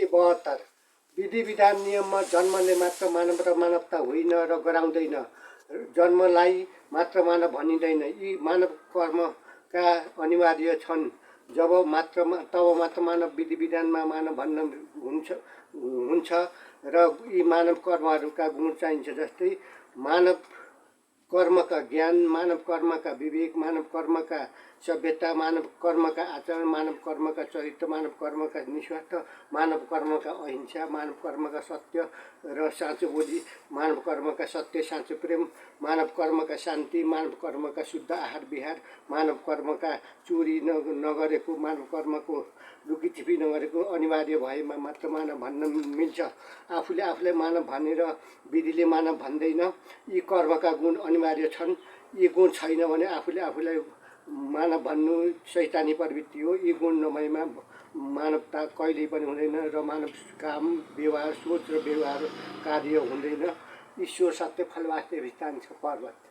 72 विधि विधान नियममा जन्मले मात्र मानव र मानवता होइन र गराउँदैन। जन्मलाई मात्र मानव भनिँदैन। यी मानव कर्मका अनिवार्य छन्। तब मात्र मानव विधि विधानमा मानव भन्न हुन्छ र यी मानव कर्महरूका गुण चाहिन्छ। जस्तै मानव कर्मका ज्ञान, मानव कर्मका विवेक, मानव कर्मका सभ्यता, मानव कर्मका आचरण, मानव कर्मका चरित्र, मानव कर्मका निस्वार्थ, मानव कर्मका अहिंसा, मानव कर्मका सत्य र साँचो बोली, मानव कर्मका सत्य साँचो प्रेम, मानव कर्मका शान्ति, मानव कर्मका शुद्ध आहार विहार, मानव कर्मका चोरी नगरेको, मानव कर्मको लुकीछिपी नगरेको अनिवार्य भएमा मात्र मानव भन्न मिल्छ। आफूले आफूलाई मानव भनेर विधिले मानव भन्दैन। यी कर्मका गुण अनिवार्य छन्। यी गुण छैन भने आफूले आफूलाई मानव भन्नु शैतानी प्रवृत्ति हो। यी गुण नभएमा मानवता कहिल्यै पनि हुँदैन र मानव काम, व्यवहार, सोच र व्यवहार कार्य हुँदैन। ईश्वर सत्य फल वास्तव स्थान छ पर्वत।